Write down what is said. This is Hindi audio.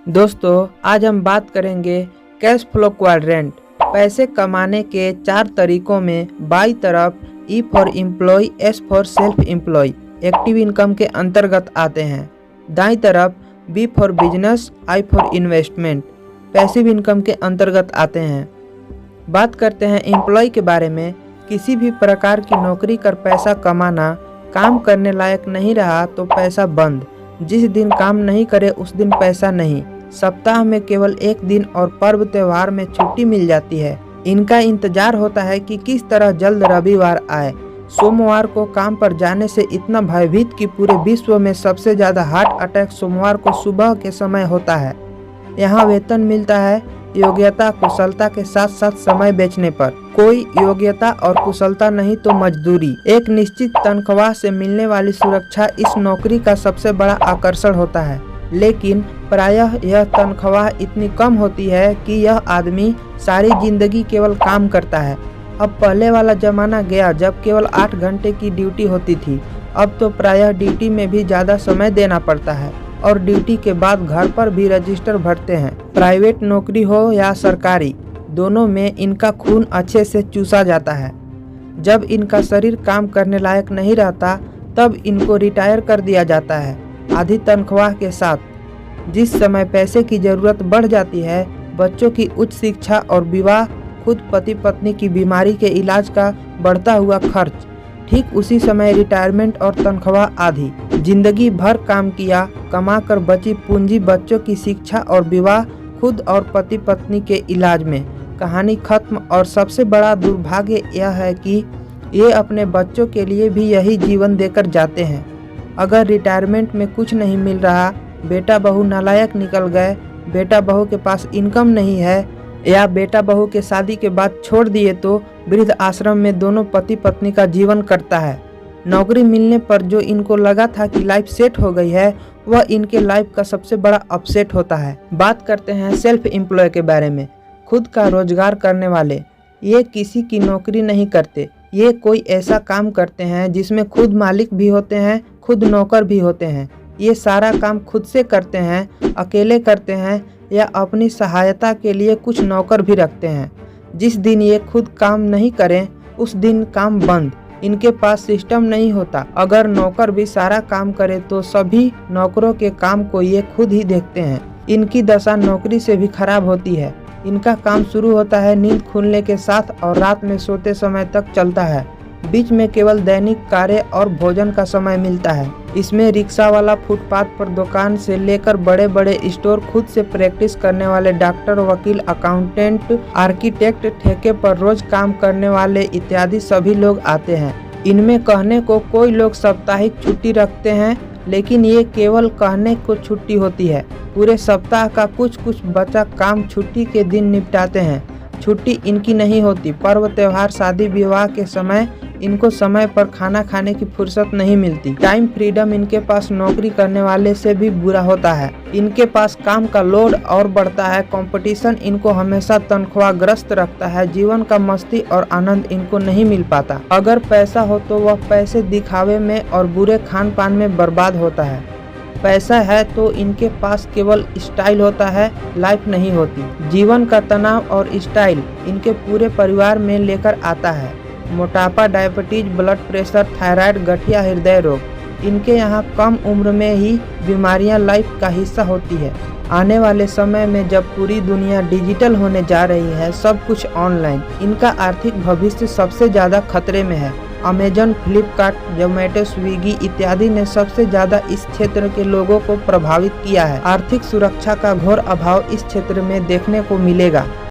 दोस्तों, आज हम बात करेंगे कैश फ्लो क्वाड्रेंट। पैसे कमाने के 4 तरीकों में बाई तरफ E for employ, S for self employ active income के अंतर्गत आते हैं। दाई तरफ B for business, I for investment passive income के अंतर्गत आते हैं। बात करते हैं एम्प्लॉय के बारे में। किसी भी प्रकार की नौकरी कर पैसा कमाना काम करने लायक नहीं रहा तो पैसा बंद। जिस दिन काम नहीं करे उस दिन पैसा नहीं। सप्ताह में केवल एक दिन और पर्व त्योहार में छुट्टी मिल जाती है। इनका इंतजार होता है कि किस तरह जल्द रविवार आए। सोमवार को काम पर जाने से इतना भयभीत कि पूरे विश्व में सबसे ज़्यादा हार्ट अटैक सोमवार को सुबह के समय होता है। यहाँ वेतन मिलता है योग्यता कुशलता के साथ साथ समय बेचने पर। कोई योग्यता और कुशलता नहीं तो मजदूरी। एक निश्चित तनख्वाह से मिलने वाली सुरक्षा इस नौकरी का सबसे बड़ा आकर्षण होता है, लेकिन प्रायः यह तनख्वाह इतनी कम होती है कि यह आदमी सारी जिंदगी केवल काम करता है। अब पहले वाला जमाना गया जब केवल 8 घंटे की ड्यूटी होती थी। अब तो प्रायः ड्यूटी में भी ज़्यादा समय देना पड़ता है और ड्यूटी के बाद घर पर भी रजिस्टर भरते हैं। प्राइवेट नौकरी हो या सरकारी, दोनों में इनका खून अच्छे से चूसा जाता है। जब इनका शरीर काम करने लायक नहीं रहता तब इनको रिटायर कर दिया जाता है आधी तनख्वाह के साथ। जिस समय पैसे की ज़रूरत बढ़ जाती है, बच्चों की उच्च शिक्षा और विवाह, खुद पति पत्नी की बीमारी के इलाज का बढ़ता हुआ खर्च, ठीक उसी समय रिटायरमेंट और तनख्वाह आधी। जिंदगी भर काम किया, कमाकर बची पूंजी बच्चों की शिक्षा और विवाह, खुद और पति पत्नी के इलाज में, कहानी खत्म। और सबसे बड़ा दुर्भाग्य यह है कि ये अपने बच्चों के लिए भी यही जीवन देकर जाते हैं। अगर रिटायरमेंट में कुछ नहीं मिल रहा, बेटा बहू नालायक निकल गए, बेटा बहू के पास इनकम नहीं है या बेटा बहू के शादी के बाद छोड़ दिए तो वृद्ध आश्रम में दोनों पति पत्नी का जीवन कटता है। नौकरी मिलने पर जो इनको लगा था कि लाइफ सेट हो गई है, वह इनके लाइफ का सबसे बड़ा अपसेट होता है। बात करते हैं सेल्फ एम्प्लॉय के बारे में। खुद का रोजगार करने वाले, ये किसी की नौकरी नहीं करते। ये कोई ऐसा काम करते हैं जिसमें खुद मालिक भी होते हैं, खुद नौकर भी होते हैं। ये सारा काम खुद से करते हैं, अकेले करते हैं या अपनी सहायता के लिए कुछ नौकर भी रखते हैं। जिस दिन ये खुद काम नहीं करें उस दिन काम बंद। इनके पास सिस्टम नहीं होता। अगर नौकर भी सारा काम करे तो सभी नौकरों के काम को ये खुद ही देखते हैं। इनकी दशा नौकरी से भी खराब होती है। इनका काम शुरू होता है नींद खुलने के साथ और रात में सोते समय तक चलता है। बीच में केवल दैनिक कार्य और भोजन का समय मिलता है। इसमें रिक्शा वाला, फुटपाथ पर दुकान से लेकर बड़े बड़े स्टोर, खुद से प्रैक्टिस करने वाले डॉक्टर, वकील, अकाउंटेंट, आर्किटेक्ट, ठेके पर रोज काम करने वाले इत्यादि सभी लोग आते हैं। इनमें कहने को कोई लोग साप्ताहिक छुट्टी रखते हैं, लेकिन ये केवल कहने को छुट्टी होती है। पूरे सप्ताह का कुछ कुछ बचा काम छुट्टी के दिन निपटाते हैं। छुट्टी इनकी नहीं होती। पर्व त्योहार, शादी विवाह के समय इनको समय पर खाना खाने की फुर्सत नहीं मिलती। टाइम फ्रीडम इनके पास नौकरी करने वाले से भी बुरा होता है। इनके पास काम का लोड और बढ़ता है। कंपटीशन इनको हमेशा तनख्वाहग्रस्त रखता है। जीवन का मस्ती और आनंद इनको नहीं मिल पाता। अगर पैसा हो तो वह पैसे दिखावे में और बुरे खान पान में बर्बाद होता है। पैसा है तो इनके पास केवल स्टाइल होता है, लाइफ नहीं होती। जीवन का तनाव और स्टाइल इनके पूरे परिवार में लेकर आता है। मोटापा, डायबिटीज, ब्लड प्रेशर, थायराइड, गठिया, हृदय रोग, इनके यहाँ कम उम्र में ही बीमारियां लाइफ का हिस्सा होती है। आने वाले समय में जब पूरी दुनिया डिजिटल होने जा रही है, सब कुछ ऑनलाइन, इनका आर्थिक भविष्य सबसे ज़्यादा खतरे में है। अमेजन, फ्लिपकार्ट, जोमेटो, स्विगी इत्यादि ने सबसे ज़्यादा इस क्षेत्र के लोगों को प्रभावित किया है। आर्थिक सुरक्षा का घोर अभाव इस क्षेत्र में देखने को मिलेगा।